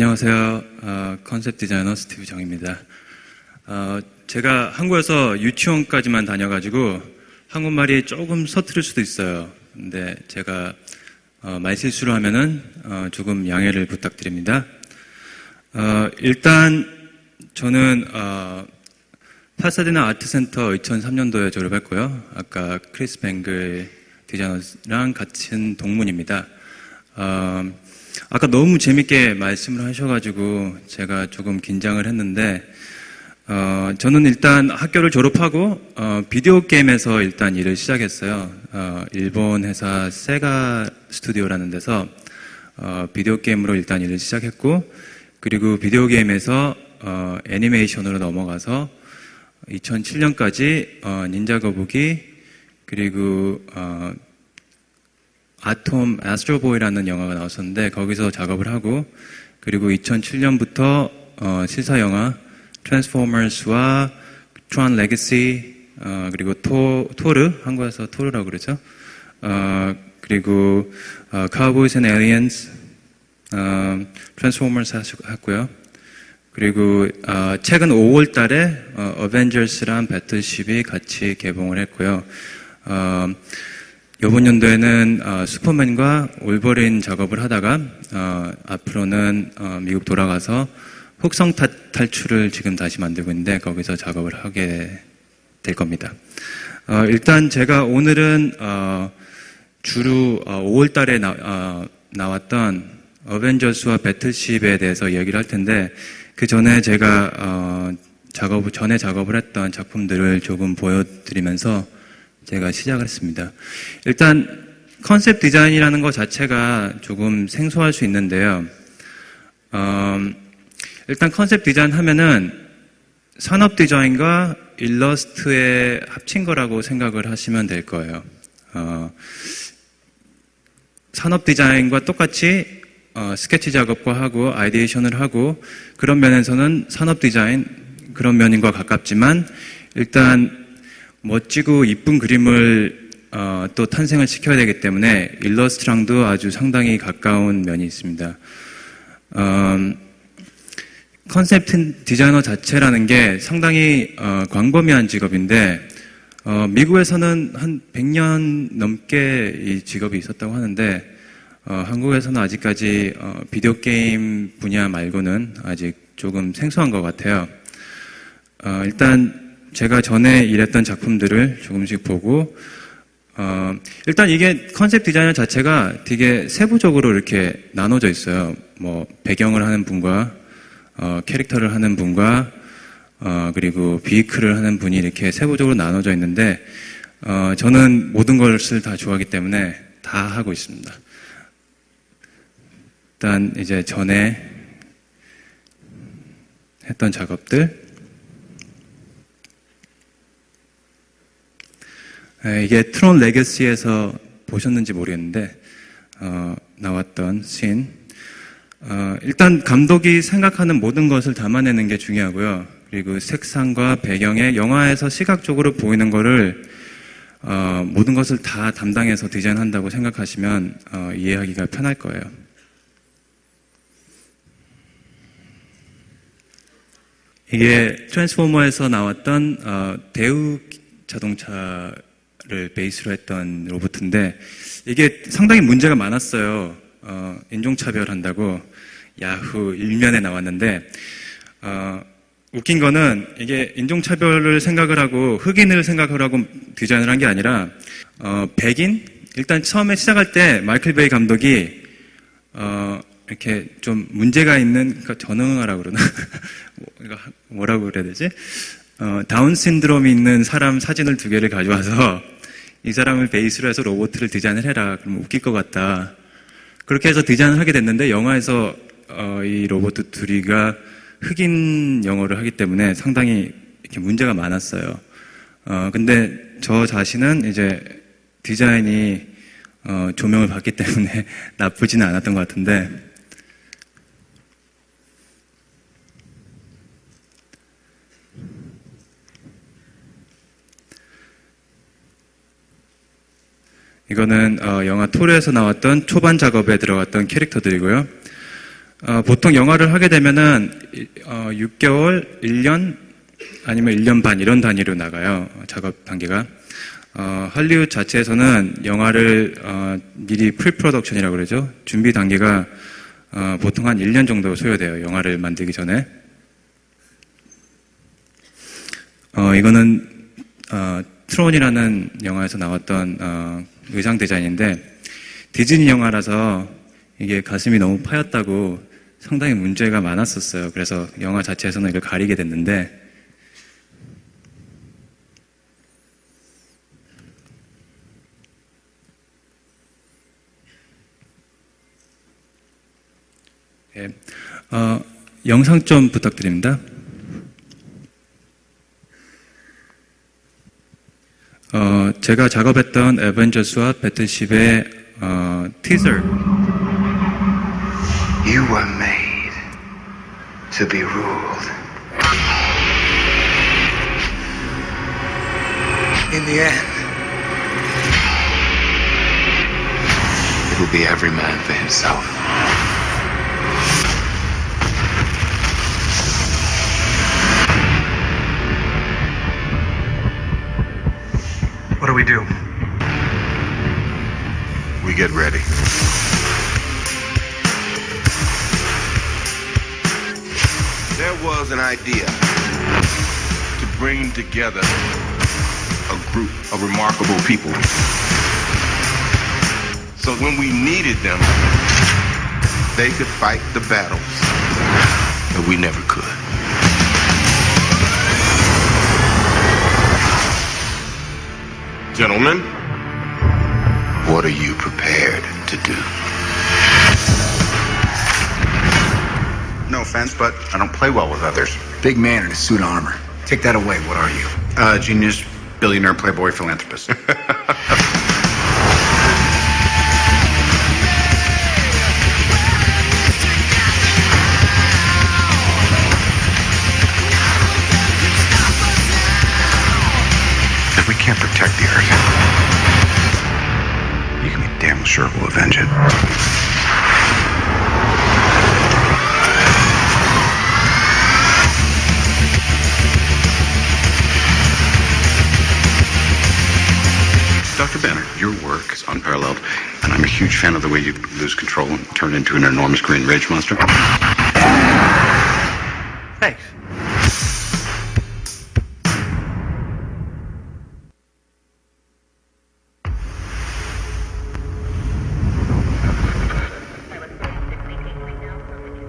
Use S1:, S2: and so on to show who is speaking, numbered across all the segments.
S1: 안녕하세요. 컨셉 디자이너 스티브 정입니다. 제가 한국에서 유치원까지만 다녀가지고 한국말이 조금 서투를 수도 있어요. 근데 제가 말실수를 하면은 조금 양해를 부탁드립니다. 일단 저는 파사디나 아트센터 2003년도에 졸업했고요. 아까 크리스 뱅글 디자이너랑 같은 동문입니다. 아까 너무 재밌게 말씀을 하셔가지고 제가 조금 긴장을 했는데 저는 일단 학교를 졸업하고 비디오 게임에서 일단 일을 시작했어요. 일본 회사 세가 스튜디오라는 데서 비디오 게임으로 일단 일을 시작했고, 그리고 비디오 게임에서 애니메이션으로 넘어가서 2007년까지 닌자 거북이, 그리고 아스트로보이라는 영화가 나왔었는데 거기서 작업을 하고, 그리고 2007년부터 실사 영화 트랜스포머스와 트론 레거시, 그리고 토르, 한국에서 토르라고 그러죠. 그리고 카우보이즈 앤 에리언스, 트랜스포머스 했고요. 그리고 최근 5월 달에 어벤져스랑 배틀쉽이 같이 개봉을 했고요. 이번 연도에는 슈퍼맨과 올버린 작업을 하다가 앞으로는 미국 돌아가서 혹성 탈출을 지금 다시 만들고 있는데 거기서 작업을 하게 될 겁니다. 일단 제가 오늘은 주로 5월 달에 나왔던 어벤져스와 배틀쉽에 대해서 얘기를 할 텐데, 그 전에 제가 전에 작업을 했던 작품들을 조금 보여드리면서 제가 시작을 했습니다. 일단 컨셉 디자인이라는 것 자체가 조금 생소할 수 있는데요. 일단 컨셉 디자인 하면은 산업 디자인과 일러스트의 합친 거라고 생각을 하시면 될 거예요. 산업 디자인과 똑같이 스케치 작업과 하고 아이디에이션을 하고, 그런 면에서는 산업 디자인 그런 면인과 가깝지만, 일단 멋지고 이쁜 그림을 또 탄생을 시켜야 되기 때문에 일러스트랑도 아주 상당히 가까운 면이 있습니다. 컨셉 디자이너 자체라는 게 상당히 광범위한 직업인데, 미국에서는 한 100년 넘게 이 직업이 있었다고 하는데, 한국에서는 아직까지 비디오 게임 분야 말고는 아직 조금 생소한 것 같아요. 일단 제가 전에 일했던 작품들을 조금씩 보고, 일단 이게 컨셉 디자이너 자체가 되게 세부적으로 이렇게 나눠져 있어요. 뭐 배경을 하는 분과 캐릭터를 하는 분과 그리고 비이클을 하는 분이 이렇게 세부적으로 나눠져 있는데, 저는 모든 것을 다 좋아하기 때문에 다 하고 있습니다. 일단 이제 전에 했던 작업들, 이게 트론 레거시에서 보셨는지 모르겠는데 나왔던 씬. 일단 감독이 생각하는 모든 것을 담아내는 게 중요하고요. 그리고 색상과 배경에 영화에서 시각적으로 보이는 거를 모든 것을 다 담당해서 디자인한다고 생각하시면 이해하기가 편할 거예요. 이게 트랜스포머에서 나왔던 대우 자동차를 베이스로 했던 로봇인데, 이게 상당히 문제가 많았어요. 인종차별한다고 야후 일면에 나왔는데, 웃긴 거는 이게 인종차별을 생각을 하고 흑인을 생각을 하고 디자인을 한 게 아니라 백인? 일단 처음에 시작할 때 마이클 베이 감독이 이렇게 좀 문제가 있는, 그러니까 전응하라고 그러나 뭐라고 그래야 되지? 다운 신드롬이 있는 사람 사진을 2개를 가져와서 이 사람을 베이스로 해서 로봇을 디자인을 해라. 그러면 웃길 것 같다. 그렇게 해서 디자인을 하게 됐는데, 영화에서 이 로봇 둘이가 흑인 영어를 하기 때문에 상당히 이렇게 문제가 많았어요. 근데 저 자신은 이제 디자인이 조명을 받기 때문에 나쁘지는 않았던 것 같은데, 이거는 영화 토르에서 나왔던 초반 작업에 들어갔던 캐릭터들이고요. 보통 영화를 하게 되면은 6개월, 1년 아니면 1년 반 이런 단위로 나가요. 작업 단계가. 할리우드 자체에서는 영화를 미리 프리프로덕션이라고 그러죠. 준비 단계가 보통 한 1년 정도 소요돼요. 영화를 만들기 전에. 이거는 트론이라는 영화에서 나왔던 의상 디자인인데 디즈니 영화라서 이게 가슴이 너무 파였다고 상당히 문제가 많았었어요. 그래서 영화 자체에서는 이걸 가리게 됐는데 네. 영상 좀 부탁드립니다. 제가 작업했던 에벤져스와 배틀십의 티저.
S2: You were made to be ruled. In the end, it will be every man for himself. What do we do? We get ready. There was an idea to bring together a group of remarkable people. So when we needed them, they could fight the battles that we never could. Gentlemen, what are you prepared to do? No offense, but I don't play well with others.
S3: Big man in a suit of armor. Take that away. What are you?
S2: Genius, billionaire, playboy, philanthropist. If we can't protect the Earth, you can be damn sure we'll avenge it. Dr. Banner, your work is unparalleled, and I'm a huge fan of the way you lose control and turn into an enormous green rage monster. Thanks.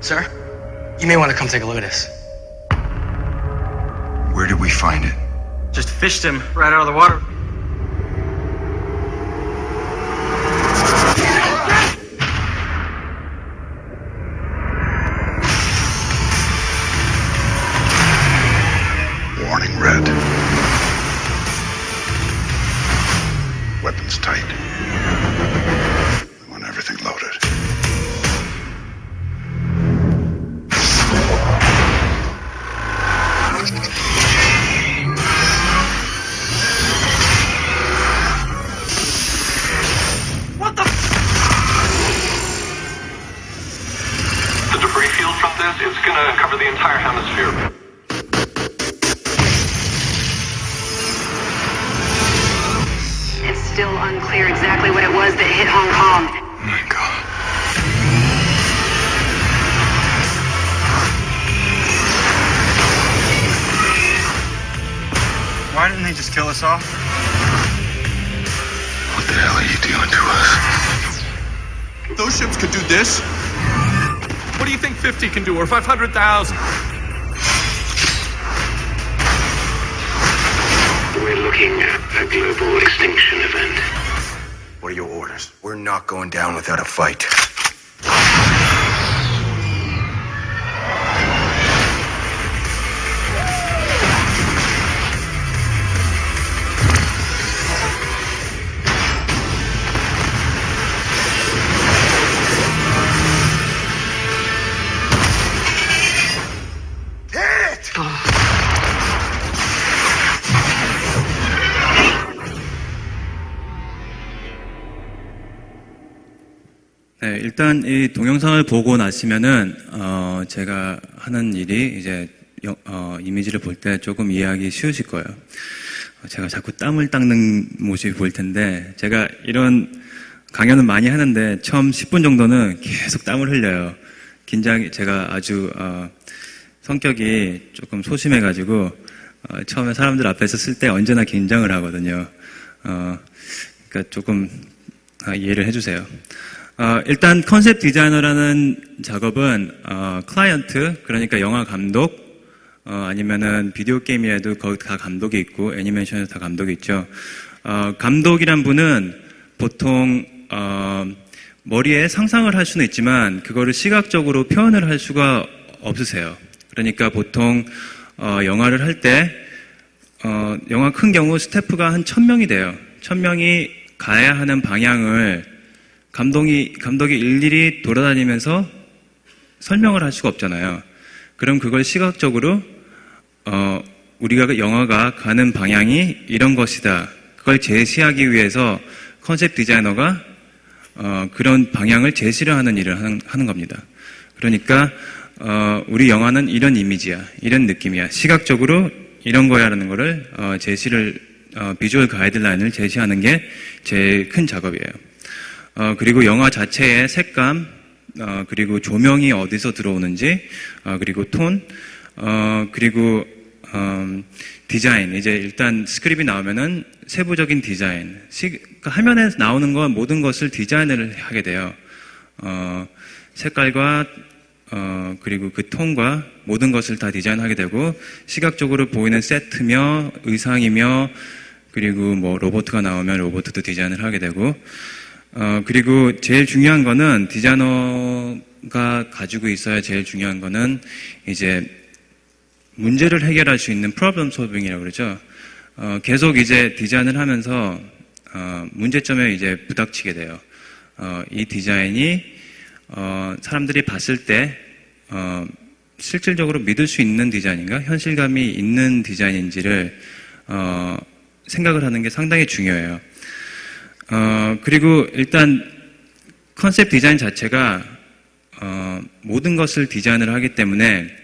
S4: Sir, you may want to come take a look at this.
S2: Where did we find it?
S4: Just fished him right out of the water.
S2: Warning red. Weapons tight. We want everything loaded.
S4: What the?
S5: The debris field from this is going to cover the entire hemisphere.
S6: It's still unclear exactly what it was that hit Hong Kong.
S2: Oh my God.
S4: Why didn't they just kill us off?
S2: What the hell are you doing to us?
S5: Those ships could do this. What do you think 50 can do, or 500,000?
S2: We're looking at a global extinction event.
S3: What are your orders? We're not going down without a fight.
S1: 네, 일단 이 동영상을 보고 나시면은 제가 하는 일이 이제 이미지를 볼 때 조금 이해하기 쉬우실 거예요. 제가 자꾸 땀을 닦는 모습이 보일 텐데 제가 이런 강연은 많이 하는데 처음 10분 정도는 계속 땀을 흘려요. 제가 아주 성격이 조금 소심해가지고 처음에 사람들 앞에서 쓸 때 언제나 긴장을 하거든요. 그러니까 조금 이해를 해주세요. 일단 컨셉 디자이너라는 작업은 클라이언트, 그러니까 영화 감독, 아니면은 비디오 게임이라도 거기 다 감독이 있고 애니메이션에도 다 감독이 있죠. 감독이란 분은 보통 머리에 상상을 할 수는 있지만 그거를 시각적으로 표현을 할 수가 없으세요. 그러니까 보통 영화를 할 때 영화 큰 경우 스태프가 한 1000명이 돼요. 1000명이 가야 하는 방향을 감독이 일일이 돌아다니면서 설명을 할 수가 없잖아요. 그럼 그걸 시각적으로 우리가 영화가 가는 방향이 이런 것이다. 그걸 제시하기 위해서 컨셉 디자이너가 그런 방향을 제시를 하는 일을 하는 겁니다. 그러니까 우리 영화는 이런 이미지야, 이런 느낌이야, 시각적으로 이런 거야라는 거를 제시를 비주얼 가이드라인을 제시하는 게 제일 큰 작업이에요. 그리고 영화 자체의 색감, 그리고 조명이 어디서 들어오는지, 그리고 톤, 그리고 디자인. 이제 일단 스크립이 나오면은 세부적인 디자인. 그러니까 화면에 나오는 건 모든 것을 디자인을 하게 돼요. 색깔과 그리고 그 톤과 모든 것을 다 디자인하게 되고, 시각적으로 보이는 세트며 의상이며, 그리고 뭐 로봇가 나오면 로봇도 디자인을 하게 되고, 그리고 제일 중요한 거는 디자이너가 가지고 있어야 제일 중요한 거는 이제 문제를 해결할 수 있는 프로블럼 솔빙이라고 그러죠. 계속 이제 디자인을 하면서 문제점에 이제 부닥치게 돼요. 이 디자인이 사람들이 봤을 때 실질적으로 믿을 수 있는 디자인인가, 현실감이 있는 디자인인지를 생각을 하는 게 상당히 중요해요. 그리고 일단 컨셉 디자인 자체가 모든 것을 디자인을 하기 때문에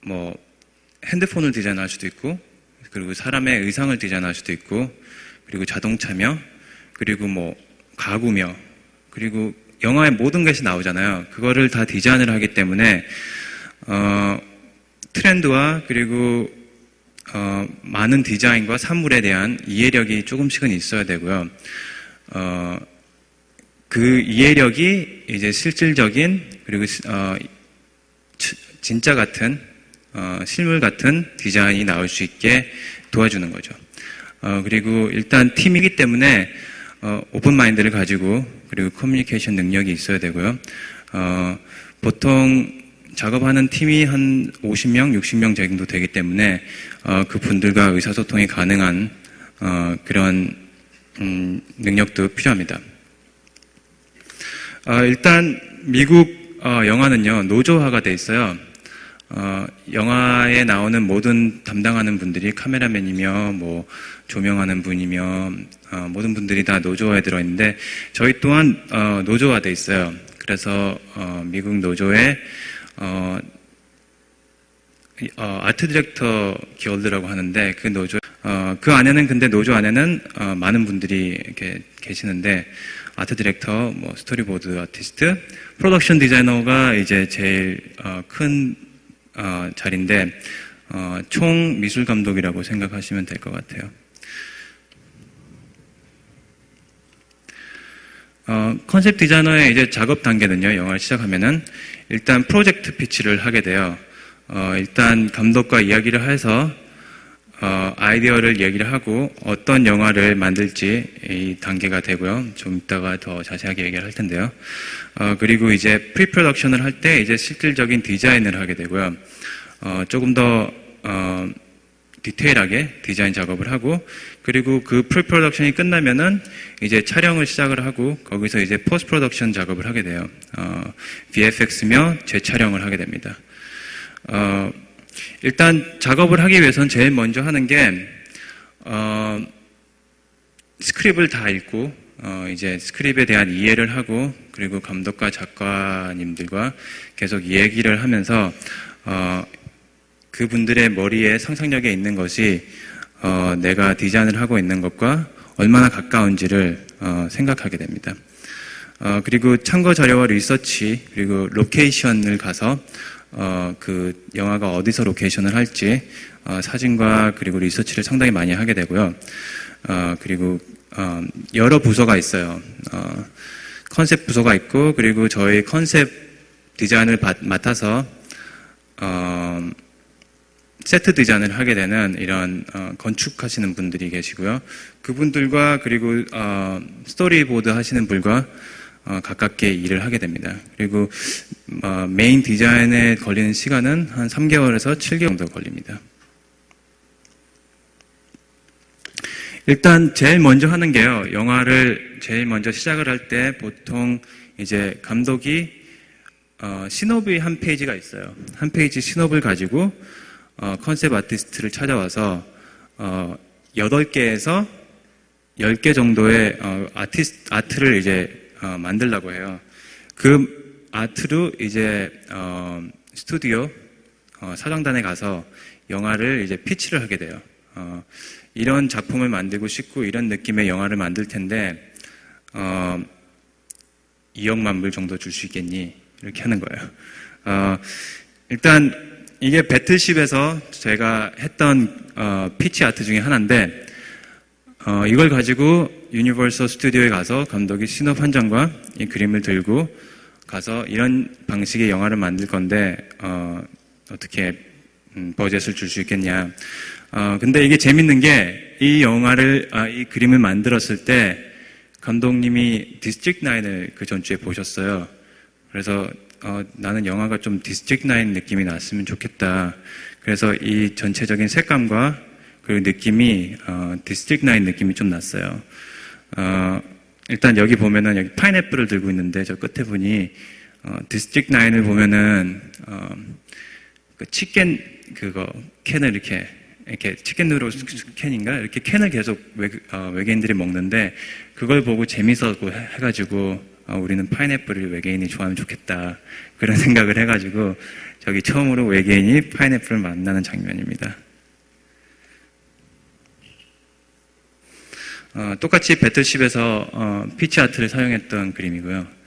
S1: 뭐 핸드폰을 디자인할 수도 있고, 그리고 사람의 의상을 디자인할 수도 있고, 그리고 자동차며, 그리고 뭐 가구며, 그리고 영화에 모든 것이 나오잖아요. 그거를 다 디자인을 하기 때문에 트렌드와 그리고 많은 디자인과 산물에 대한 이해력이 조금씩은 있어야 되고요. 그 이해력이 이제 실질적인, 그리고 진짜 같은 실물 같은 디자인이 나올 수 있게 도와주는 거죠. 그리고 일단 팀이기 때문에 오픈 마인드를 가지고, 그리고 커뮤니케이션 능력이 있어야 되고요. 보통 작업하는 팀이 한 50명, 60명 정도 되기 때문에 그 분들과 의사소통이 가능한 그런 능력도 필요합니다. 일단 미국 영화는요, 노조화가 돼 있어요. 영화에 나오는 모든 담당하는 분들이 카메라맨이며 뭐 조명하는 분이며 모든 분들이 다 노조화에 들어있는데 저희 또한 노조화돼 있어요. 그래서 미국 노조에 아트 디렉터 기울드라고 하는데 그 노조 그 안에는, 근데 노조 안에는 많은 분들이 이렇게 계시는데, 아트 디렉터, 뭐 스토리보드 아티스트, 프로덕션 디자이너가 이제 제일 큰 자리인데 총 미술 감독이라고 생각하시면 될 것 같아요. 컨셉 디자이너의 이제 작업 단계는요, 영화를 시작하면은 일단 프로젝트 피치를 하게 돼요. 일단 감독과 이야기를 해서 아이디어를 얘기를 하고 어떤 영화를 만들지 이 단계가 되고요. 좀 이따가 더 자세하게 얘기를 할 텐데요. 그리고 이제 프리 프로덕션을 할 때 이제 실질적인 디자인을 하게 되고요. 조금 더 디테일하게 디자인 작업을 하고, 그리고 그 프리 프로덕션이 끝나면은 이제 촬영을 시작을 하고, 거기서 이제 포스트 프로덕션 작업을 하게 돼요. VFX며 재촬영을 하게 됩니다. 일단 작업을 하기 위해서는 제일 먼저 하는 게 스크립을 다 읽고, 이제 스크립에 대한 이해를 하고 그리고 감독과 작가님들과 계속 얘기를 하면서 그분들의 머리에 상상력에 있는 것이 내가 디자인을 하고 있는 것과 얼마나 가까운지를 생각하게 됩니다. 그리고 참고 자료와 리서치 그리고 로케이션을 가서 그 영화가 어디서 로케이션을 할지 사진과 그리고 리서치를 상당히 많이 하게 되고요. 그리고 여러 부서가 있어요. 컨셉 부서가 있고 그리고 저희 컨셉 디자인을 맡아서 세트 디자인을 하게 되는 이런 건축하시는 분들이 계시고요. 그분들과 그리고 스토리보드 하시는 분과 가깝게 일을 하게 됩니다. 그리고 메인 디자인에 걸리는 시간은 한 3개월에서 7개월 정도 걸립니다. 일단 제일 먼저 하는 게요. 영화를 제일 먼저 시작을 할 때 보통 이제 감독이 시놉의 한 페이지가 있어요. 한 페이지 시놉을 가지고 컨셉 아티스트를 찾아와서 8개에서 10개 정도의 아트를 이제 만들려고 해요. 그 아트로 이제 스튜디오 사장단에 가서 영화를 이제 피치를 하게 돼요. 이런 작품을 만들고 싶고 이런 느낌의 영화를 만들 텐데 2억만 불 정도 줄 수 있겠니? 이렇게 하는 거예요. 일단 이게 배틀쉽에서 제가 했던 피치 아트 중에 하나인데 이걸 가지고 유니버설 스튜디오에 가서 감독이 시놉 한 장과 이 그림을 들고 가서 이런 방식의 영화를 만들 건데 어떻게 버젯을 줄 수 있겠냐. 근데 이게 재밌는 게 이 영화를 이 그림을 만들었을 때 감독님이 디스트릭트 9을 그 전주에 보셨어요. 그래서 나는 영화가 좀 디스트릭트 9 느낌이 났으면 좋겠다. 그래서 이 전체적인 색감과 그 느낌이 디스트릭트 9 느낌이 좀 났어요. 일단 여기 보면은 여기 파인애플을 들고 있는데 저 끝에 분이 디스트릭트 9을 보면은 그 치킨 그거 캔을 이렇게 치킨 누로 캔인가 이렇게 캔을 계속 외계인들이 먹는데 그걸 보고 재밌었고 해가지고 우리는 파인애플을 외계인이 좋아하면 좋겠다 그런 생각을 해가지고 저기 처음으로 외계인이 파인애플을 만나는 장면입니다. 똑같이 배틀쉽에서 피치 아트를 사용했던 그림이고요.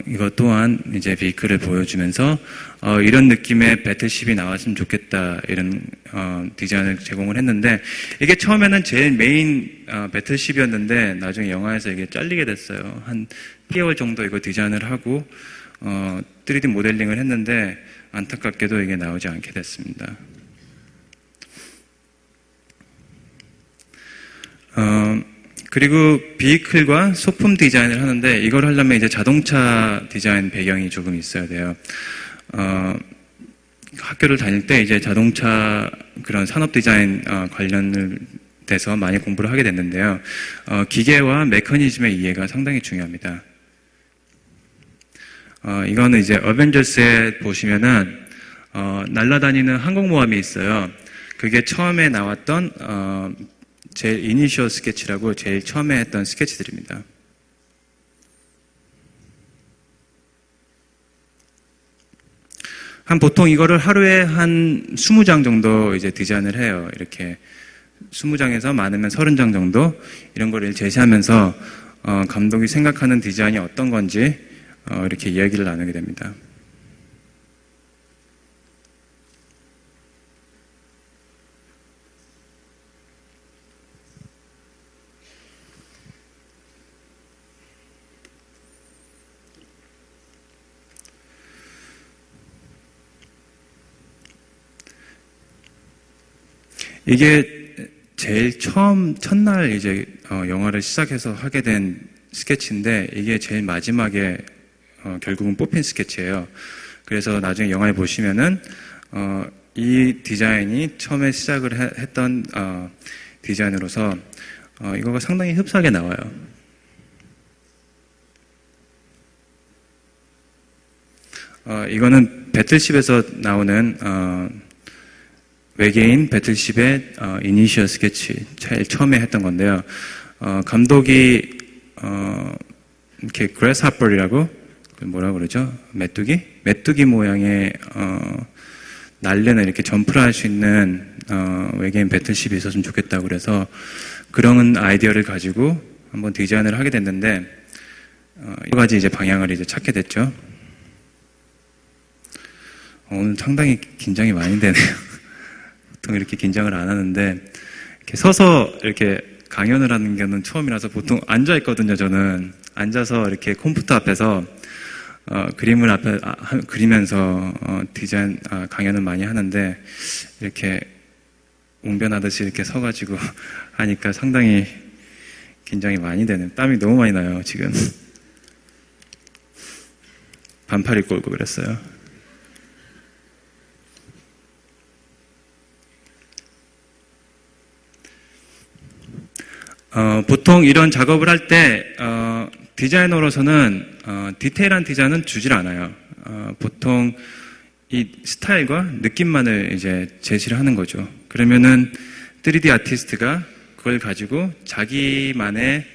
S1: 이것 또한 이제 비클을 보여주면서 이런 느낌의 배틀쉽이 나왔으면 좋겠다 이런 디자인을 제공을 했는데 이게 처음에는 제일 메인 배틀쉽이었는데 나중에 영화에서 이게 잘리게 됐어요. 한 10개월 정도 이거 디자인을 하고 3D 모델링을 했는데 안타깝게도 이게 나오지 않게 됐습니다. 그리고 비클과 소품 디자인을 하는데 이걸 하려면 이제 자동차 디자인 배경이 조금 있어야 돼요. 학교를 다닐 때 이제 자동차 그런 산업 디자인 관련을 돼서 많이 공부를 하게 됐는데요. 기계와 메커니즘의 이해가 상당히 중요합니다. 이거는 이제 어벤져스에 보시면은 날아다니는 항공모함이 있어요. 그게 처음에 나왔던 제일 이니셜 스케치라고 제일 처음에 했던 스케치들입니다. 보통 이거를 하루에 한 20장 정도 이제 디자인을 해요. 이렇게 20장에서 많으면 30장 정도 이런 거를 제시하면서 감독이 생각하는 디자인이 어떤 건지 이렇게 이야기를 나누게 됩니다. 이게 제일 첫날 이제 영화를 시작해서 하게 된 스케치인데 이게 제일 마지막에 결국은 뽑힌 스케치예요. 그래서 나중에 영화에 보시면은 이 디자인이 처음에 시작을 했던 디자인으로서 이거가 상당히 흡사하게 나와요. 이거는 배틀쉽에서 나오는 외계인 배틀십의 이니셜 스케치 제일 처음에 했던 건데요. 감독이 이렇게 그래스하퍼이라고 뭐라 그러죠? 메뚜기 모양의 날래는 이렇게 점프를 할 수 있는 외계인 배틀십이 있었으면 좋겠다고 그래서 그런 아이디어를 가지고 한번 디자인을 하게 됐는데 여러 가지 이제 방향을 이제 찾게 됐죠. 오늘 상당히 긴장이 많이 되네요. 보통 이렇게 긴장을 안 하는데 이렇게 서서 이렇게 강연을 하는 게는 처음이라서 보통 앉아 있거든요. 저는 앉아서 이렇게 컴퓨터 앞에서 그림을 그리면서 디자인 강연을 많이 하는데 이렇게 웅변하듯이 이렇게 서가지고 하니까 상당히 긴장이 많이 되네요. 땀이 너무 많이 나요. 지금 반팔 입고 오고 그랬어요. 보통 이런 작업을 할 때 디자이너로서는 디테일한 디자인은 주질 않아요. 보통 이 스타일과 느낌만을 이제 제시를 하는 거죠. 그러면은 3D 아티스트가 그걸 가지고 자기만의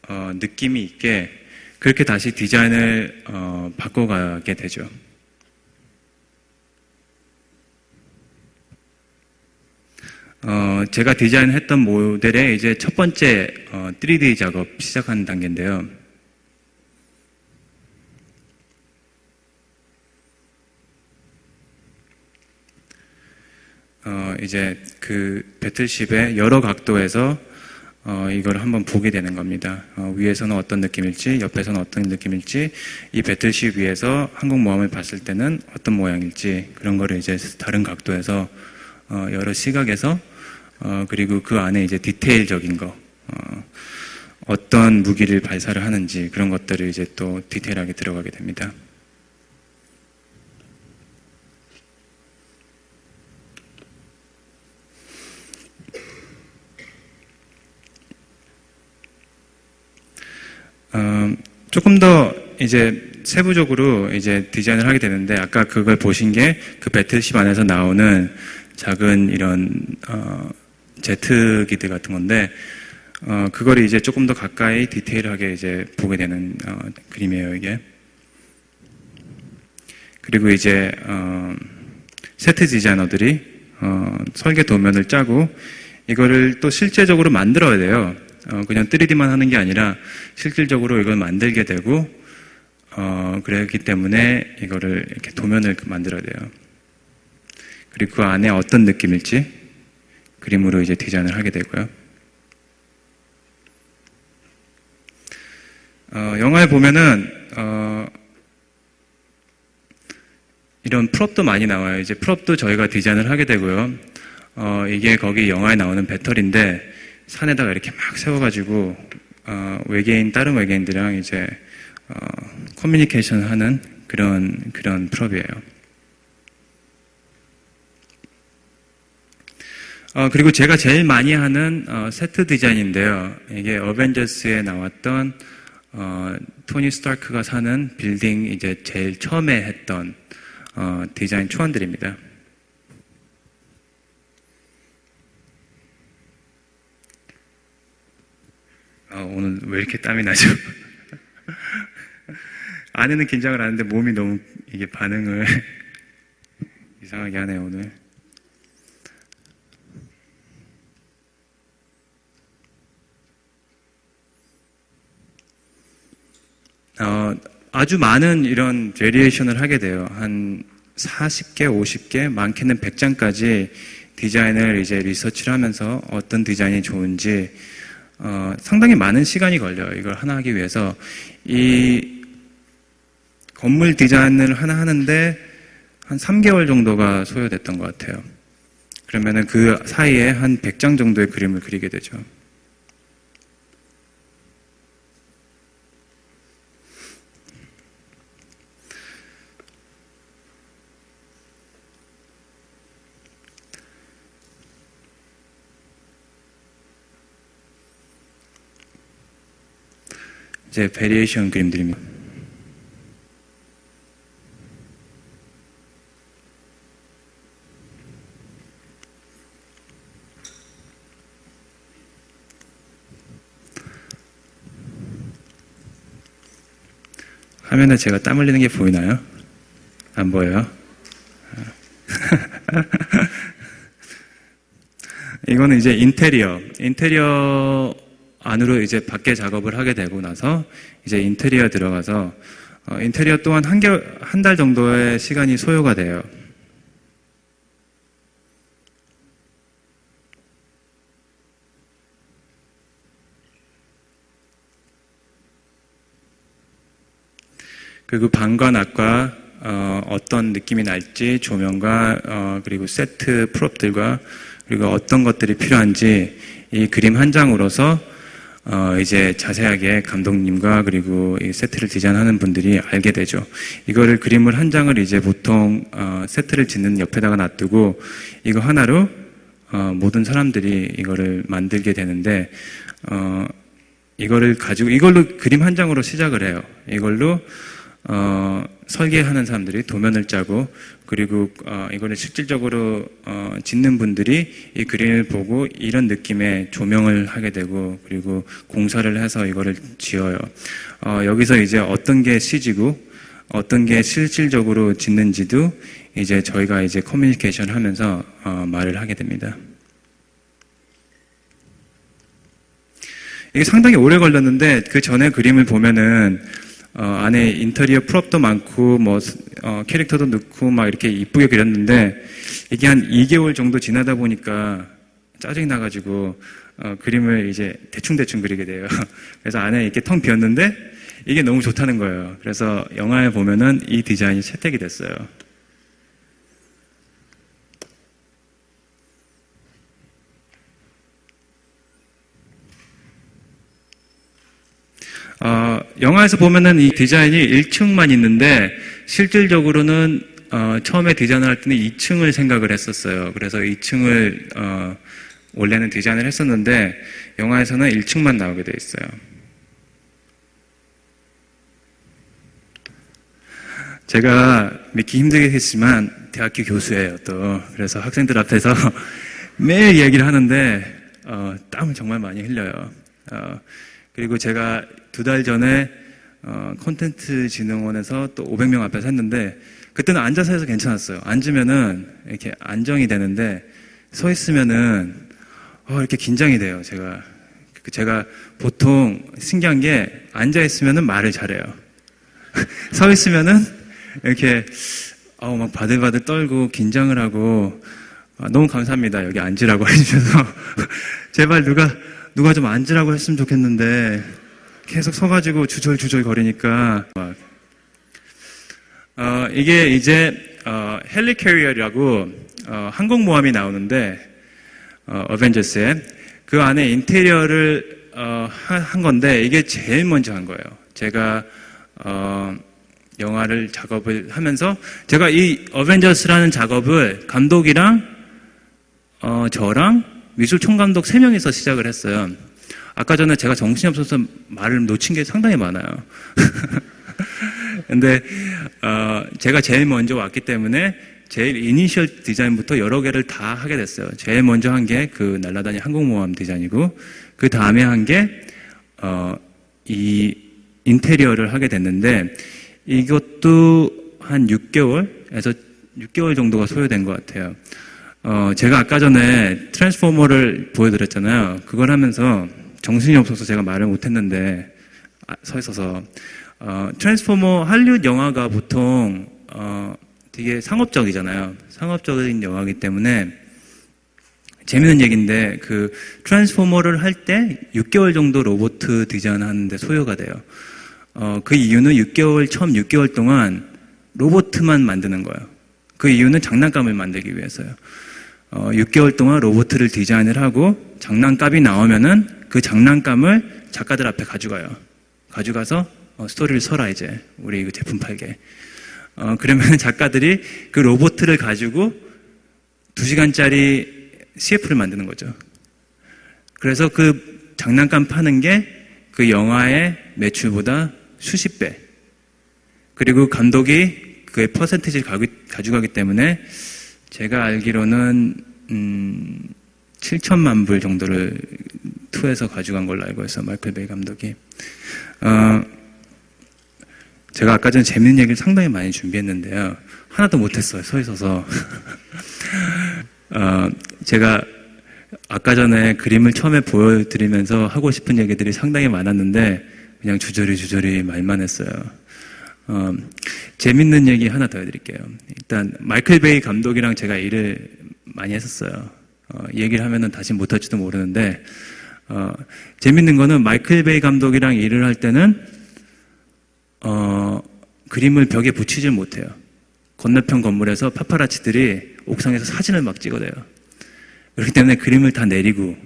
S1: 느낌이 있게 그렇게 다시 디자인을 바꿔가게 되죠. 제가 디자인했던 모델의 이제 첫 번째 3D 작업 시작하는 단계인데요. 이제 그 배틀십의 여러 각도에서 이걸 한번 보게 되는 겁니다. 위에서는 어떤 느낌일지, 옆에서는 어떤 느낌일지, 이 배틀십 위에서 항공모함을 봤을 때는 어떤 모양일지 그런 거를 이제 다른 각도에서 여러 시각에서 그리고 그 안에 이제 디테일적인 거 어떤 무기를 발사를 하는지 그런 것들을 이제 또 디테일하게 들어가게 됩니다. 조금 더 이제 세부적으로 이제 디자인을 하게 되는데 아까 그걸 보신 게 그 배틀십 안에서 나오는 작은 이런 제트기들 같은 건데 그거를 이제 조금 더 가까이 디테일하게 이제 보게 되는 그림이에요, 이게. 그리고 이제 세트 디자이너들이 설계 도면을 짜고 이거를 또 실제적으로 만들어야 돼요. 그냥 3D만 하는 게 아니라 실질적으로 이걸 만들게 되고 그랬기 때문에 이거를 이렇게 도면을 만들어야 돼요. 그리고 그 안에 어떤 느낌일지 그림으로 이제 디자인을 하게 되고요. 영화에 보면은 이런 프롭도 많이 나와요. 이제 프롭도 저희가 디자인을 하게 되고요. 이게 거기 영화에 나오는 배터리인데 산에다가 이렇게 막 세워가지고 다른 외계인들이랑 이제 커뮤니케이션 하는 그런 프롭이에요. 그리고 제가 제일 많이 하는 세트 디자인인데요. 이게 어벤져스에 나왔던 토니 스타크가 사는 빌딩 이제 제일 처음에 했던 디자인 초안들입니다. 오늘 왜 이렇게 땀이 나죠? 안에는 긴장을 안 하는데 몸이 너무 이게 반응을 이상하게 하네요, 오늘. 아주 많은 이런 베리에이션을 하게 돼요. 한 40개, 50개, 많게는 100장까지 디자인을 이제 리서치를 하면서 어떤 디자인이 좋은지 상당히 많은 시간이 걸려요. 이걸 하나 하기 위해서. 이 건물 디자인을 하나 하는데 한 3개월 정도가 소요됐던 것 같아요. 그러면은 그 사이에 한 100장 정도의 그림을 그리게 되죠. 이제 베리에이션 그림들입니다. 화면에 제가 땀 흘리는 게 보이나요? 안 보여요? 이거는 이제 인테리어 안으로 이제 밖에 작업을 하게 되고 나서 이제 인테리어 들어가서 인테리어 또한 한 달 정도의 시간이 소요가 돼요. 그리고 방과 낮과 어떤 느낌이 날지 조명과 그리고 세트 프롭들과 그리고 어떤 것들이 필요한지 이 그림 한 장으로서 이제 자세하게 감독님과 그리고 이 세트를 디자인하는 분들이 알게 되죠. 이거를 그림을 한 장을 이제 보통 세트를 짓는 옆에다가 놔두고 이거 하나로 모든 사람들이 이거를 만들게 되는데 이거를 가지고 이걸로 그림 한 장으로 시작을 해요. 이걸로 설계하는 사람들이 도면을 짜고 그리고 이거를 실질적으로 짓는 분들이 이 그림을 보고 이런 느낌의 조명을 하게 되고 그리고 공사를 해서 이거를 지어요. 여기서 이제 어떤 게 CG고 어떤 게 실질적으로 짓는지도 이제 저희가 이제 커뮤니케이션 하면서 말을 하게 됩니다. 이게 상당히 오래 걸렸는데 그 전에 그림을 보면은 안에 인테리어 프롭도 많고 뭐 캐릭터도 넣고 막 이렇게 이쁘게 그렸는데 이게 한 2개월 정도 지나다 보니까 짜증이 나가지고 그림을 이제 대충 그리게 돼요. 그래서 안에 이렇게 텅 비었는데 이게 너무 좋다는 거예요. 그래서 영화에 보면은 이 디자인이 채택이 됐어요. 영화에서 보면은 이 디자인이 1층만 있는데 실질적으로는 처음에 디자인을 할 때는 2층을 생각을 했었어요. 그래서 2층을 원래는 디자인을 했었는데 영화에서는 1층만 나오게 돼 있어요. 제가 믿기 힘들겠지만 대학교 교수예요 또. 그래서 학생들 앞에서 매일 이야기를 하는데 땀을 정말 많이 흘려요. 그리고 제가 2달 전에 콘텐츠 진흥원에서 또 500명 앞에서 했는데 그때는 앉아서 해서 괜찮았어요. 앉으면은 이렇게 안정이 되는데 서 있으면은 이렇게 긴장이 돼요. 제가 보통 신기한 게 앉아 있으면은 말을 잘해요. 서 있으면은 이렇게 막 바들바들 떨고 긴장을 하고 너무 감사합니다. 여기 앉으라고 해주셔서 제발 누가 좀 앉으라고 했으면 좋겠는데 계속 서가지고 주절주절 거리니까 이게 이제 헬리캐리어라고 항공모함이 나오는데 어벤져스에 그 안에 인테리어를 한 건데 이게 제일 먼저 한 거예요. 제가 영화를 작업을 하면서 제가 이 어벤져스라는 작업을 감독이랑 저랑 미술 총감독 3명이서 시작을 했어요. 아까 전에 제가 정신이 없어서 말을 놓친 게 상당히 많아요. 근데 제가 제일 먼저 왔기 때문에 제일 이니셜 디자인부터 여러 개를 다 하게 됐어요. 제일 먼저 한 게 그 날아다니는 항공모함 디자인이고 그 다음에 한 게 이 인테리어를 하게 됐는데 이것도 한 6개월에서 6개월 정도가 소요된 것 같아요. 제가 아까 전에 트랜스포머를 보여드렸잖아요. 그걸 하면서 정신이 없어서 제가 말을 못했는데 서 있어서 트랜스포머 할리우드 영화가 보통 되게 상업적이잖아요. 상업적인 영화이기 때문에 재밌는 얘기인데 그 트랜스포머를 할 때 6개월 정도 로봇 디자인하는데 소요가 돼요. 그 이유는 처음 6개월 동안 로봇만 만드는 거예요. 그 이유는 장난감을 만들기 위해서요. 6개월 동안 로봇을 디자인을 하고 장난감이 나오면은 그 장난감을 작가들 앞에 가져가서 스토리를 써라 이제 우리 그 제품 팔게. 그러면 작가들이 그 로봇을 가지고 2시간짜리 CF를 만드는 거죠. 그래서 그 장난감 파는 게 그 영화의 매출보다 수십 배. 그리고 감독이 그의 퍼센티지를 가져가기 때문에 제가 알기로는 7천만 불 정도를 투에서 가져간 걸로 알고 있어요. 마이클 베이 감독이. 제가 아까 전에 재밌는 얘기를 상당히 많이 준비했는데요. 하나도 못했어요. 서 있어서. 제가 아까 전에 그림을 처음에 보여드리면서 하고 싶은 얘기들이 상당히 많았는데 그냥 주저리 말만 했어요. 재밌는 얘기 하나 더 해드릴게요. 일단 마이클 베이 감독이랑 제가 일을 많이 했었어요. 얘기를 하면은 다시 못할지도 모르는데 재밌는 거는 마이클 베이 감독이랑 일을 할 때는 그림을 벽에 붙이질 못해요. 건너편 건물에서 파파라치들이 옥상에서 사진을 막 찍어대요. 그렇기 때문에 그림을 다 내리고,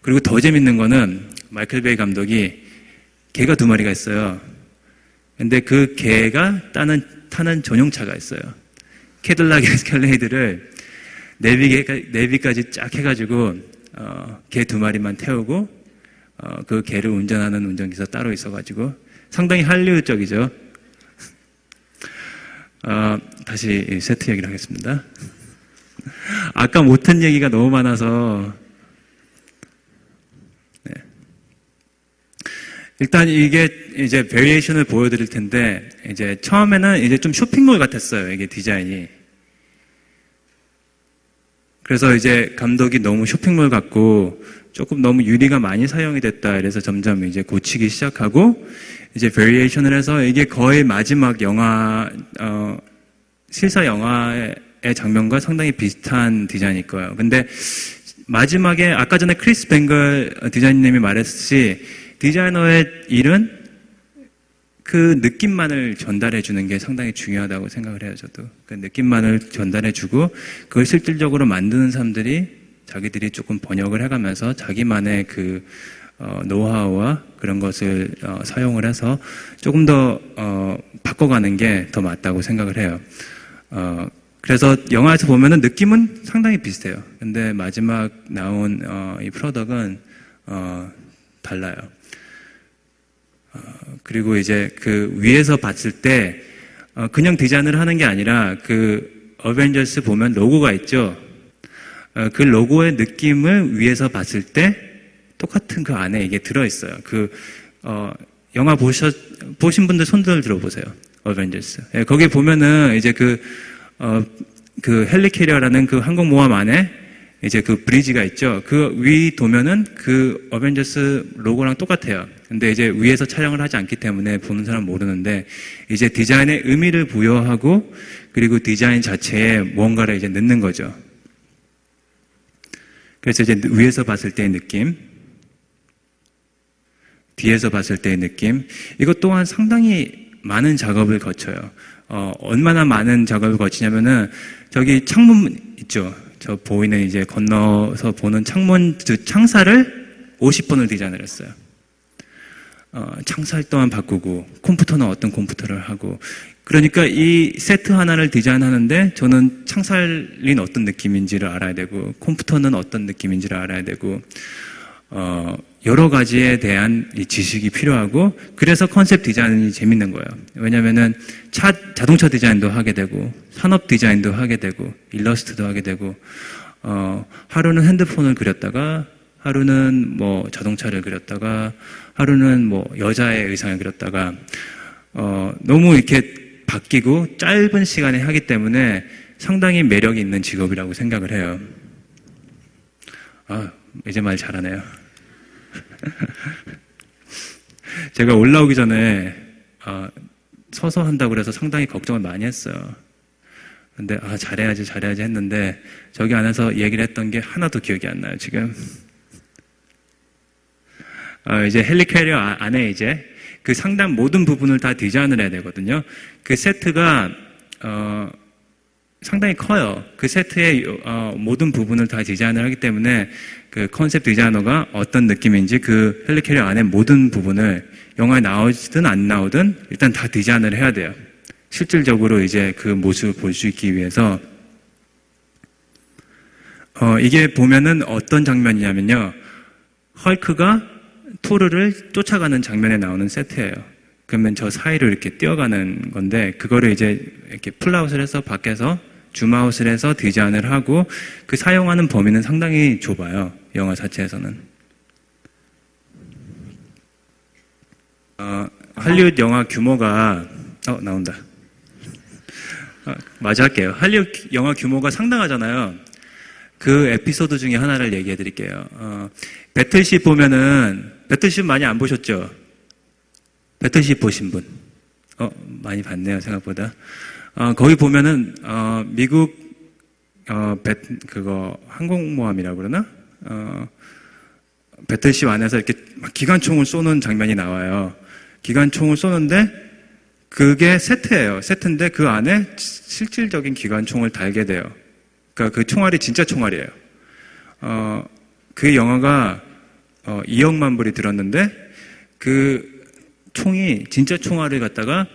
S1: 그리고 더 재밌는 거는 마이클 베이 감독이 개가 2마리가 있어요. 근데 그 개가 타는 전용차가 있어요. 캐딜락 에스컬레이드를 내비까지 쫙 해가지고 개 2마리만 태우고 그 개를 운전하는 운전기사 따로 있어가지고 상당히 할리우드적이죠. 다시 세트 얘기를 하겠습니다. 아까 못한 얘기가 너무 많아서 네. 일단 이게 이제 베리에이션을 보여드릴 텐데 이제 처음에는 이제 좀 쇼핑몰 같았어요. 이게 디자인이. 그래서 이제 감독이 너무 쇼핑몰 같고 조금 너무 유리가 많이 사용이 됐다. 이래서 점점 이제 고치기 시작하고 이제 베리에이션을 해서 이게 거의 마지막 영화 실사 영화의 장면과 상당히 비슷한 디자인일 거예요. 근데 마지막에 아까 전에 크리스 뱅글 디자이너님이 말했듯이 디자이너의 일은 그 느낌만을 전달해 주는 게 상당히 중요하다고 생각을 해요. 저도 그 느낌만을 전달해 주고 그걸 실질적으로 만드는 사람들이 자기들이 조금 번역을 해가면서 자기만의 그 노하우와 그런 것을 사용을 해서 조금 더 바꿔가는 게 더 맞다고 생각을 해요. 그래서 영화에서 보면은 느낌은 상당히 비슷해요. 근데 마지막 나온 이 프로덕은 달라요. 그리고 이제 그 위에서 봤을 때 그냥 디자인을 하는 게 아니라 그 어벤져스 보면 로고가 있죠. 그 로고의 느낌을 위에서 봤을 때 똑같은 그 안에 이게 들어있어요. 영화 보신 분들 손들 들어보세요. 어벤져스. 예, 거기 보면은 이제 그 헬리캐리어라는 그 항공모함 안에 이제 그 브리지가 있죠. 그 위 도면은 그 어벤져스 로고랑 똑같아요. 근데 이제 위에서 촬영을 하지 않기 때문에 보는 사람 모르는데 이제 디자인에 의미를 부여하고 그리고 디자인 자체에 무언가를 이제 넣는 거죠. 그래서 이제 위에서 봤을 때의 느낌, 뒤에서 봤을 때의 느낌, 이것 또한 상당히 많은 작업을 거쳐요. 얼마나 많은 작업을 거치냐면은 저기 창문 있죠. 저 보이는 이제 건너서 보는 창문 창사를 50번을 디자인을 했어요. 창살 또한 바꾸고 컴퓨터는 어떤 컴퓨터를 하고 그러니까 이 세트 하나를 디자인하는데 저는 창살인 어떤 느낌인지를 알아야 되고 컴퓨터는 어떤 느낌인지를 알아야 되고 여러 가지에 대한 이 지식이 필요하고 그래서 컨셉 디자인이 재밌는 거예요. 왜냐면은 자동차 디자인도 하게 되고 산업 디자인도 하게 되고 일러스트도 하게 되고 하루는 핸드폰을 그렸다가 하루는 뭐 자동차를 그렸다가 하루는 뭐 여자의 의상을 그렸다가 너무 이렇게 바뀌고 짧은 시간에 하기 때문에 상당히 매력이 있는 직업이라고 생각을 해요. 이제 말 잘하네요. 제가 올라오기 전에 서서 한다고 그래서 상당히 걱정을 많이 했어요. 근데 잘해야지 했는데 저기 안에서 얘기를 했던 게 하나도 기억이 안 나요 지금. 이제 헬리캐리어 안에 이제 그 상당 모든 부분을 다 디자인을 해야 되거든요. 그 세트가 상당히 커요. 그 세트의 모든 부분을 다 디자인을 하기 때문에 그 컨셉 디자이너가 어떤 느낌인지 그 헬리캐리어 안에 모든 부분을 영화에 나오든 안 나오든 일단 다 디자인을 해야 돼요. 실질적으로 이제 그 모습을 볼 수 있기 위해서 이게 보면은 어떤 장면이냐면요. 헐크가 토르를 쫓아가는 장면에 나오는 세트예요. 그러면 저 사이를 이렇게 뛰어가는 건데 그거를 이제 이렇게 풀아웃을 해서 밖에서 줌아웃을 해서 디자인을 하고 그 사용하는 범위는 상당히 좁아요. 영화 자체에서는. 할리우드 영화 규모가 나온다. 마저 할게요. 할리우드 영화 규모가 상당하잖아요. 그 에피소드 중에 하나를 얘기해 드릴게요. 배틀십 보면은, 배틀십 많이 안 보셨죠? 배틀십 보신 분? 많이 봤네요, 생각보다. 거기 보면은, 미국, 항공모함이라고 그러나? 배틀십 안에서 이렇게 막 기관총을 쏘는 장면이 나와요. 기관총을 쏘는데, 그게 세트예요. 세트인데 그 안에 실질적인 기관총을 달게 돼요. 그러니까 그 총알이 진짜 총알이에요. 그 영화가 2억만 불이 들었는데 그 총이 진짜 총알을 갖다가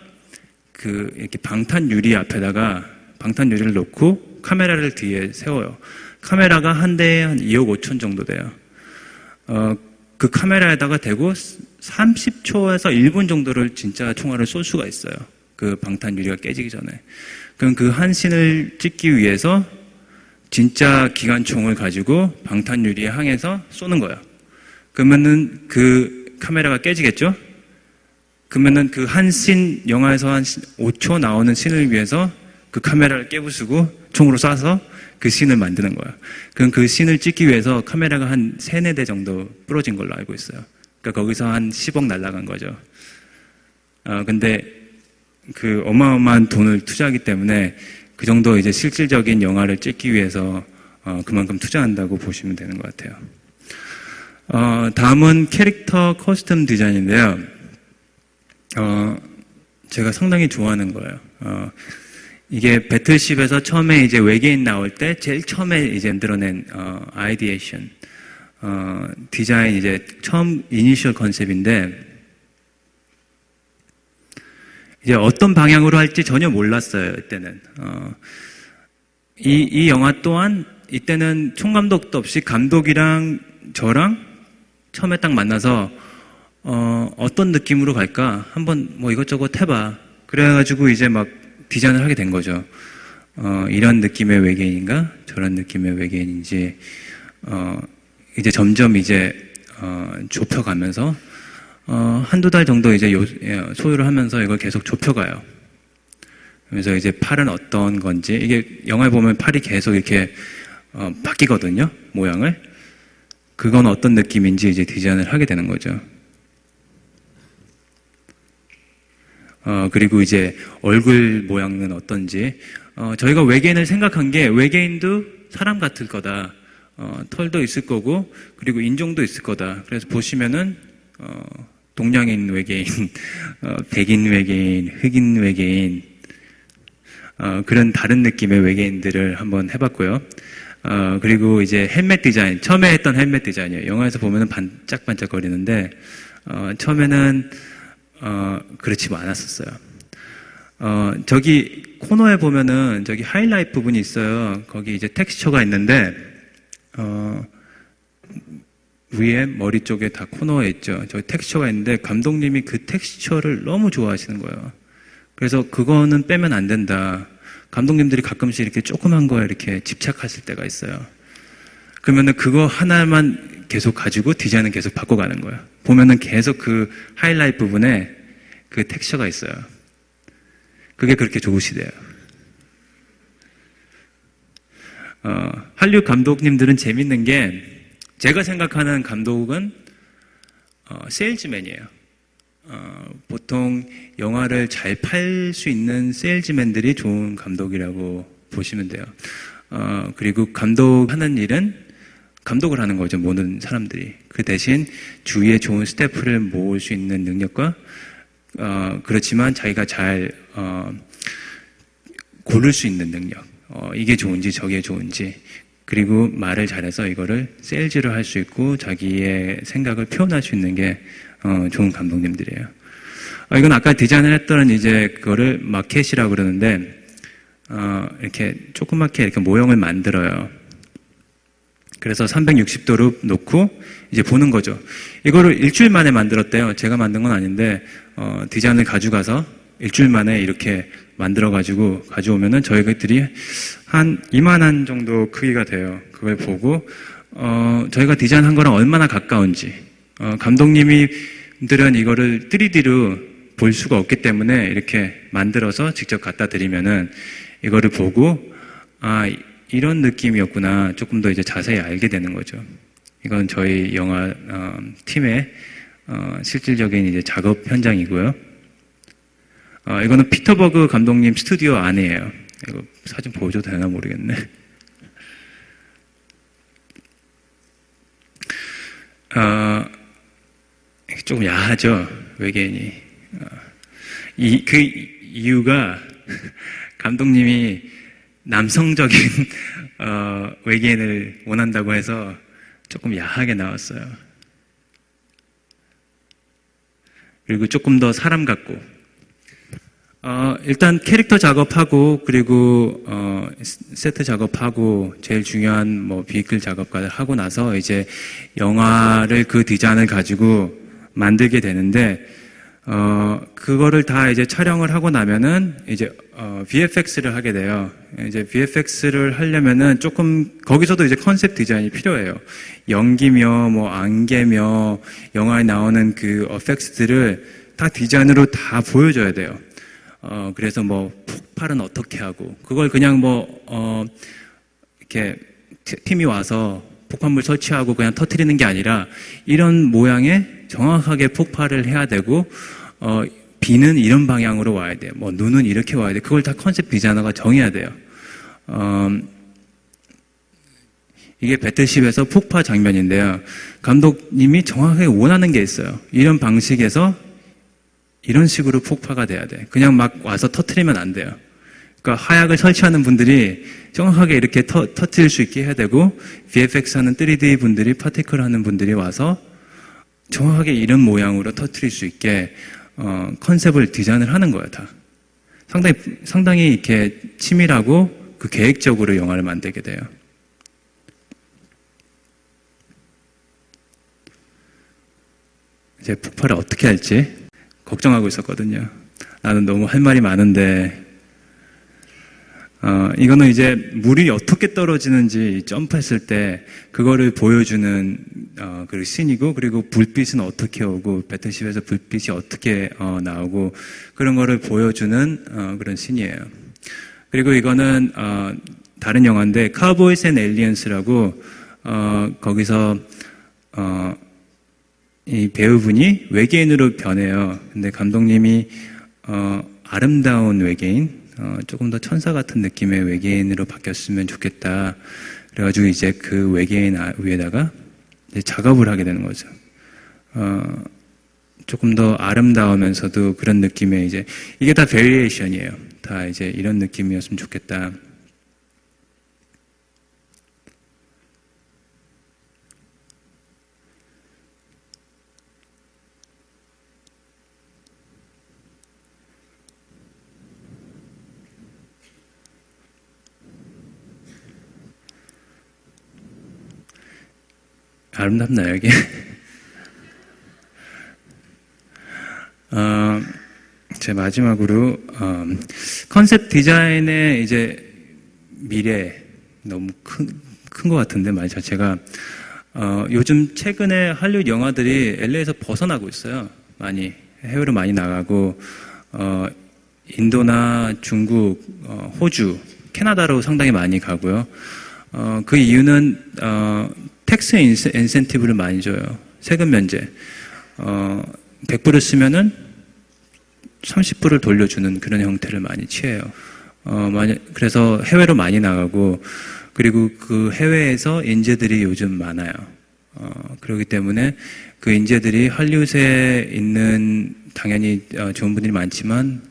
S1: 그 이렇게 방탄 유리 앞에다가 방탄 유리를 놓고 카메라를 뒤에 세워요. 카메라가 한 대에 한 2억 5천 정도 돼요. 그 카메라에다가 대고 30초에서 1분 정도를 진짜 총알을 쏠 수가 있어요. 그 방탄 유리가 깨지기 전에. 그럼 그 한 씬을 찍기 위해서 진짜 기관총을 가지고 방탄 유리에 향해서 쏘는 거예요. 그러면은 그 카메라가 깨지겠죠? 그러면은 그 한 씬, 영화에서 한 5초 나오는 씬을 위해서 그 카메라를 깨부수고 총으로 쏴서 그 씬을 만드는 거예요. 그럼 그 씬을 찍기 위해서 카메라가 한 3, 4대 정도 부러진 걸로 알고 있어요. 그러니까 거기서 한 10억 날라간 거죠. 근데 그 어마어마한 돈을 투자하기 때문에 그 정도 이제 실질적인 영화를 찍기 위해서 그만큼 투자한다고 보시면 되는 것 같아요. 다음은 캐릭터 커스텀 디자인인데요. 제가 상당히 좋아하는 거예요. 이게 배틀십에서 처음에 이제 외계인 나올 때 제일 처음에 이제 만들어낸 아이디에이션 디자인 이제 처음 이니셜 컨셉인데 이제 어떤 방향으로 할지 전혀 몰랐어요. 이때는 이 영화 또한 이때는 총감독도 없이 감독이랑 저랑 처음에 딱 만나서 어떤 느낌으로 갈까 한번 뭐 이것저것 해봐. 그래가지고 이제 막 디자인을 하게 된 거죠. 이런 느낌의 외계인인가 저런 느낌의 외계인인지 이제 점점 이제 좁혀가면서 한두 달 정도 이제 소유를 하면서 이걸 계속 좁혀가요. 그래서 이제 팔은 어떤 건지 이게 영화에 보면 팔이 계속 이렇게 바뀌거든요. 모양을. 그건 어떤 느낌인지 이제 디자인을 하게 되는 거죠. 그리고 이제 얼굴 모양은 어떤지 저희가 외계인을 생각한 게 외계인도 사람 같을 거다. 털도 있을 거고 그리고 인종도 있을 거다. 그래서 보시면은 동양인 외계인, 백인 외계인, 흑인 외계인 그런 다른 느낌의 외계인들을 한번 해봤고요. 그리고 이제 헬멧 디자인 처음에 했던 헬멧 디자인이에요. 영화에서 보면은 반짝반짝거리는데 처음에는 그렇지 않았었어요. 저기 코너에 보면은 저기 하이라이트 부분이 있어요. 거기 이제 텍스처가 있는데 위에 머리 쪽에 다 코너에 있죠. 저기 텍스처가 있는데 감독님이 그 텍스처를 너무 좋아하시는 거예요. 그래서 그거는 빼면 안 된다. 감독님들이 가끔씩 이렇게 조그만 거에 이렇게 집착하실 때가 있어요. 그러면은 그거 하나만 계속 가지고 디자인은 계속 바꿔가는 거예요. 보면은 계속 그 하이라이트 부분에 그 텍스처가 있어요. 그게 그렇게 좋으시대요. 할리우드 감독님들은 재밌는 게 제가 생각하는 감독은 세일즈맨이에요. 보통 영화를 잘 팔 수 있는 세일즈맨들이 좋은 감독이라고 보시면 돼요. 그리고 감독하는 일은 감독을 하는 거죠. 모든 사람들이. 그 대신 주위에 좋은 스태프를 모을 수 있는 능력과 그렇지만 자기가 잘 고를 수 있는 능력. 이게 좋은지 저게 좋은지 그리고 말을 잘해서 이거를 세일즈를 할 수 있고 자기의 생각을 표현할 수 있는 게 좋은 감독님들이에요. 이건 아까 디자인을 했던 이제 그거를 마켓이라고 그러는데 이렇게 조그맣게 이렇게 모형을 만들어요. 그래서 360도로 놓고 이제 보는 거죠. 이거를 일주일 만에 만들었대요. 제가 만든 건 아닌데 디자인을 가져가서 일주일 만에 이렇게 만들어가지고 가져오면은 저희들이 한 이만한 정도 크기가 돼요. 그걸 보고 저희가 디자인한 거랑 얼마나 가까운지 감독님들은 이거를 3D로 볼 수가 없기 때문에 이렇게 만들어서 직접 갖다 드리면은 이거를 보고 이런 느낌이었구나 조금 더 이제 자세히 알게 되는 거죠. 이건 저희 영화 팀의 실질적인 이제 작업 현장이고요. 이거는 피터 버그 감독님 스튜디오 안이에요. 이거 사진 보여줘도 되나 모르겠네. 조금 야하죠, 외계인이. 그 이유가 감독님이 남성적인 외계인을 원한다고 해서 조금 야하게 나왔어요. 그리고 조금 더 사람 같고. 일단 캐릭터 작업하고 그리고 세트 작업하고 제일 중요한 뭐 비클 작업까지 하고 나서 이제 영화를 그 디자인을 가지고 만들게 되는데 그거를 다 이제 촬영을 하고 나면은 이제 VFX를 하게 돼요. 이제 VFX를 하려면은 조금 거기서도 이제 컨셉 디자인이 필요해요. 연기며 뭐 안개며 영화에 나오는 그 어펙트들을 다 디자인으로 다 보여줘야 돼요. 그래서 뭐 폭발은 어떻게 하고 그걸 그냥 이렇게 팀이 와서 폭발물 설치하고 그냥 터뜨리는 게 아니라 이런 모양의 정확하게 폭발을 해야 되고 비는 이런 방향으로 와야 돼. 뭐 눈은 이렇게 와야 돼. 그걸 다 컨셉 디자이너가 정해야 돼요. 이게 배틀쉽에서 폭파 장면인데요. 감독님이 정확하게 원하는 게 있어요. 이런 방식에서 이런 식으로 폭파가 돼야 돼. 그냥 막 와서 터뜨리면 안 돼요. 그러니까 하약을 설치하는 분들이 정확하게 이렇게 터뜨릴 수 있게 해야 되고 VFX 하는 3D 분들이 파티클 하는 분들이 와서 정확하게 이런 모양으로 터뜨릴 수 있게 컨셉을 디자인을 하는 거예요, 다. 상당히 이렇게 치밀하고 그 계획적으로 영화를 만들게 돼요. 이제 폭발을 어떻게 할지 걱정하고 있었거든요. 나는 너무 할 말이 많은데 이거는 이제 물이 어떻게 떨어지는지 점프했을 때 그거를 보여주는 그 씬이고 그리고 불빛은 어떻게 오고 배틀쉽에서 불빛이 어떻게 나오고 그런 거를 보여주는 그런 씬이에요. 그리고 이거는 다른 영화인데 카우보이스 앤 엘리언스라고 거기서 이 배우분이 외계인으로 변해요. 근데 감독님이 아름다운 외계인, 조금 더 천사 같은 느낌의 외계인으로 바뀌었으면 좋겠다. 그래가지고 이제 그 외계인 위에다가 이제 작업을 하게 되는 거죠. 조금 더 아름다우면서도 그런 느낌의 이제 이게 다 베리에이션이에요. 다 이제 이런 느낌이었으면 좋겠다. 아름답나요, 이게? 제 마지막으로, 컨셉 디자인의 이제 미래, 너무 큰 것 같은데, 말 자체가, 요즘 최근에 할리우드 영화들이 LA에서 벗어나고 있어요. 많이. 해외로 많이 나가고, 인도나 중국, 호주, 캐나다로 상당히 많이 가고요. 그 이유는, 텍스 인센티브를 많이 줘요. 세금 면제. 100불을 쓰면은 30불을 돌려주는 그런 형태를 많이 취해요. 그래서 해외로 많이 나가고, 그리고 그 해외에서 인재들이 요즘 많아요. 그렇기 때문에 그 인재들이 할리우드에 있는 당연히 좋은 분들이 많지만,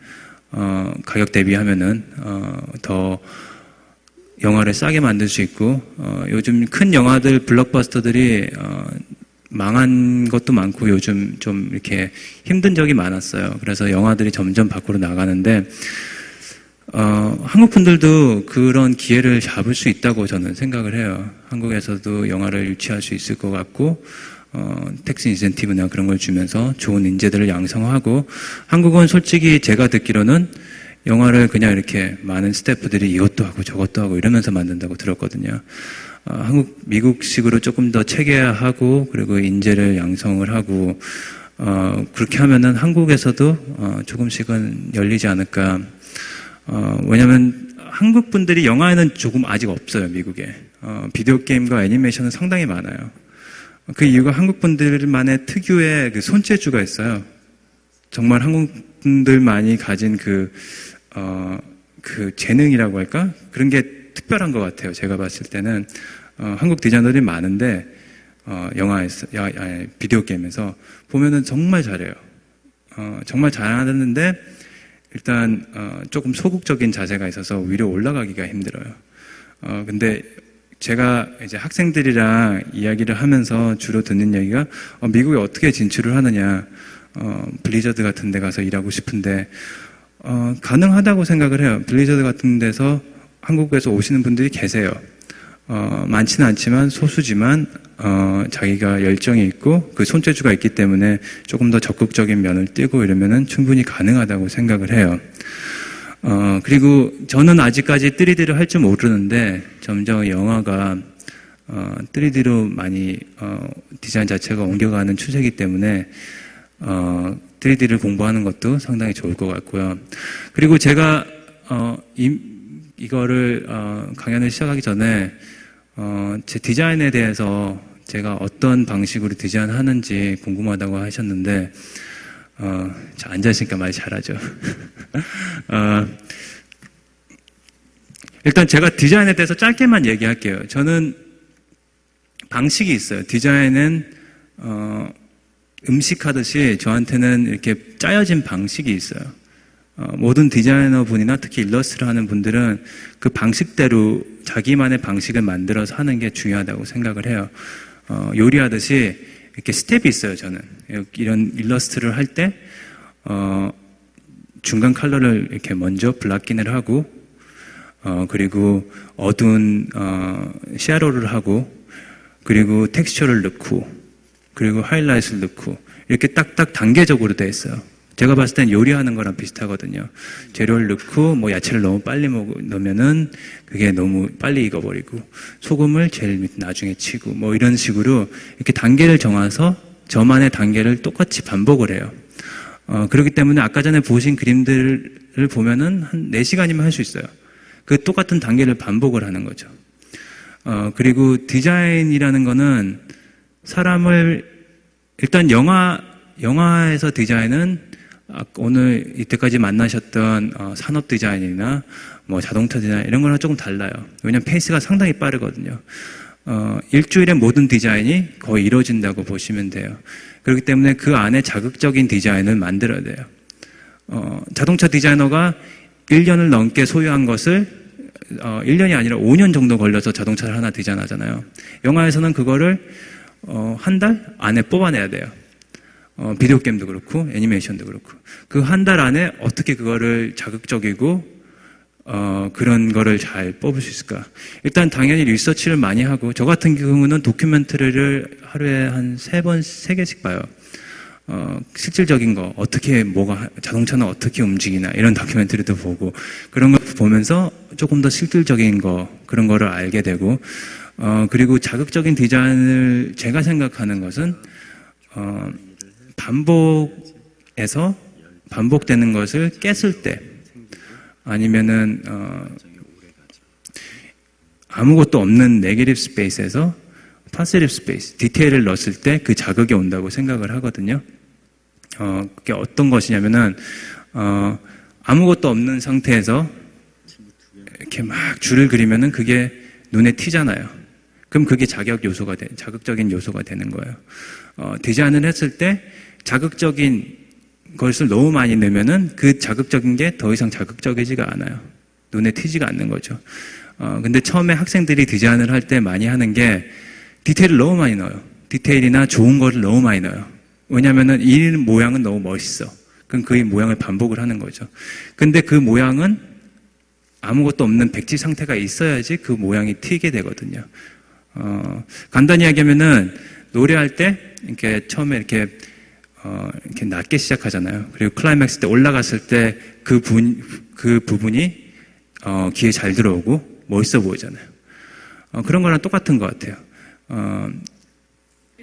S1: 가격 대비하면은, 더 영화를 싸게 만들 수 있고 요즘 큰 영화들 블록버스터들이 망한 것도 많고 요즘 좀 이렇게 힘든 적이 많았어요. 그래서 영화들이 점점 밖으로 나가는데 한국 분들도 그런 기회를 잡을 수 있다고 저는 생각을 해요. 한국에서도 영화를 유치할 수 있을 것 같고 텍스 인센티브나 그런 걸 주면서 좋은 인재들을 양성하고 한국은 솔직히 제가 듣기로는 영화를 그냥 이렇게 많은 스태프들이 이것도 하고 저것도 하고 이러면서 만든다고 들었거든요. 미국식으로 조금 더 체계화하고 그리고 인재를 양성을 하고 그렇게 하면은 한국에서도 조금씩은 열리지 않을까. 왜냐면 한국 분들이 영화에는 조금 아직 없어요, 미국에. 비디오 게임과 애니메이션은 상당히 많아요. 그 이유가 한국 분들만의 특유의 그 손재주가 있어요. 정말 한국 분들만이 가진 그 재능이라고 할까? 그런 게 특별한 것 같아요. 제가 봤을 때는. 한국 디자이너들이 많은데, 비디오 게임에서 보면은 정말 잘해요. 정말 잘하는데, 일단, 조금 소극적인 자세가 있어서 위로 올라가기가 힘들어요. 근데 제가 이제 학생들이랑 이야기를 하면서 주로 듣는 얘기가, 미국에 어떻게 진출을 하느냐, 블리자드 같은 데 가서 일하고 싶은데, 가능하다고 생각을 해요. 블리자드 같은 데서 한국에서 오시는 분들이 계세요. 많지는 않지만 소수지만, 자기가 열정이 있고 그 손재주가 있기 때문에 조금 더 적극적인 면을 띄고 이러면은 충분히 가능하다고 생각을 해요. 그리고 저는 아직까지 3D를 할 줄 모르는데 점점 영화가 3D로 많이 디자인 자체가 옮겨가는 추세이기 때문에 3D를 공부하는 것도 상당히 좋을 것 같고요. 그리고 제가 이거를 강연을 시작하기 전에 제 디자인에 대해서 제가 어떤 방식으로 디자인하는지 궁금하다고 하셨는데 저 앉아있으니까 말 잘하죠. 일단 제가 디자인에 대해서 짧게만 얘기할게요. 저는 방식이 있어요. 디자인은 음식하듯이 저한테는 이렇게 짜여진 방식이 있어요. 모든 디자이너 분이나 특히 일러스트를 하는 분들은 그 방식대로 자기만의 방식을 만들어서 하는 게 중요하다고 생각을 해요. 요리하듯이 이렇게 스텝이 있어요, 저는. 이런 일러스트를 할 때, 중간 컬러를 이렇게 먼저 블락인을 하고, 그리고 어두운, 샤도를 하고, 그리고 텍스처를 넣고, 그리고 하이라이트를 넣고, 이렇게 딱딱 단계적으로 돼 있어요. 제가 봤을 땐 요리하는 거랑 비슷하거든요. 재료를 넣고, 뭐 야채를 너무 빨리 넣으면은 그게 너무 빨리 익어버리고, 소금을 제일 나중에 치고, 뭐 이런 식으로 이렇게 단계를 정해서 저만의 단계를 똑같이 반복을 해요. 그렇기 때문에 아까 전에 보신 그림들을 보면은 한 4시간이면 할 수 있어요. 그 똑같은 단계를 반복을 하는 거죠. 그리고 디자인이라는 거는 사람을, 일단 영화에서 디자인은 오늘 이때까지 만나셨던 산업 디자인이나 뭐 자동차 디자인 이런 거랑 조금 달라요. 왜냐면 페이스가 상당히 빠르거든요. 일주일에 모든 디자인이 거의 이루어진다고 보시면 돼요. 그렇기 때문에 그 안에 자극적인 디자인을 만들어야 돼요. 자동차 디자이너가 1년을 넘게 소유한 것을 1년이 아니라 5년 정도 걸려서 자동차를 하나 디자인하잖아요. 영화에서는 그거를 한 달 안에 뽑아내야 돼요. 비디오 게임도 그렇고 애니메이션도 그렇고 그 한 달 안에 어떻게 그거를 자극적이고 그런 거를 잘 뽑을 수 있을까? 일단 당연히 리서치를 많이 하고 저 같은 경우는 다큐멘터리를 하루에 한 3개씩 봐요. 실질적인 거 어떻게 자동차는 어떻게 움직이나 이런 다큐멘터리도 보고 그런 거 보면서 조금 더 실질적인 거 그런 거를 알게 되고 그리고 자극적인 디자인을 제가 생각하는 것은 반복되는 것을 깼을 때 아니면은 아무것도 없는 네거티브 스페이스에서 포지티브 스페이스, 디테일을 넣었을 때 그 자극이 온다고 생각을 하거든요. 그게 어떤 것이냐면은 아무것도 없는 상태에서 이렇게 막 줄을 그리면은 그게 눈에 튀잖아요. 그럼 그게 자극적인 요소가 되는 거예요. 디자인을 했을 때 자극적인 것을 너무 많이 넣으면은 그 자극적인 게 더 이상 자극적이지가 않아요. 눈에 튀지가 않는 거죠. 근데 처음에 학생들이 디자인을 할 때 많이 하는 게 디테일을 너무 많이 넣어요. 디테일이나 좋은 거를 너무 많이 넣어요. 왜냐면은 이 모양은 너무 멋있어. 그럼 그 모양을 반복을 하는 거죠. 근데 그 모양은 아무것도 없는 백지 상태가 있어야지 그 모양이 튀게 되거든요. 간단히 얘기하면은 노래할 때 이렇게 처음에 이렇게 낮게 시작하잖아요. 그리고 클라이맥스 때 올라갔을 때 그 부분이 귀에 잘 들어오고 멋있어 보이잖아요. 그런 거랑 똑같은 것 같아요.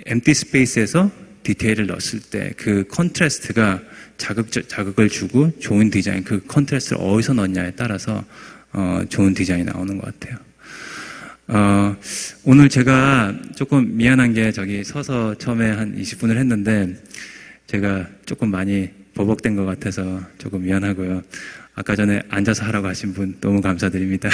S1: empty space에서 디테일을 넣었을 때 그 컨트라스트가 자극을 주고 좋은 디자인, 그 컨트라스트를 어디서 넣냐에 따라서 좋은 디자인이 나오는 것 같아요. 오늘 제가 조금 미안한 게 저기 서서 처음에 한 20분을 했는데 제가 조금 많이 버벅된 것 같아서 조금 미안하고요. 아까 전에 앉아서 하라고 하신 분 너무 감사드립니다.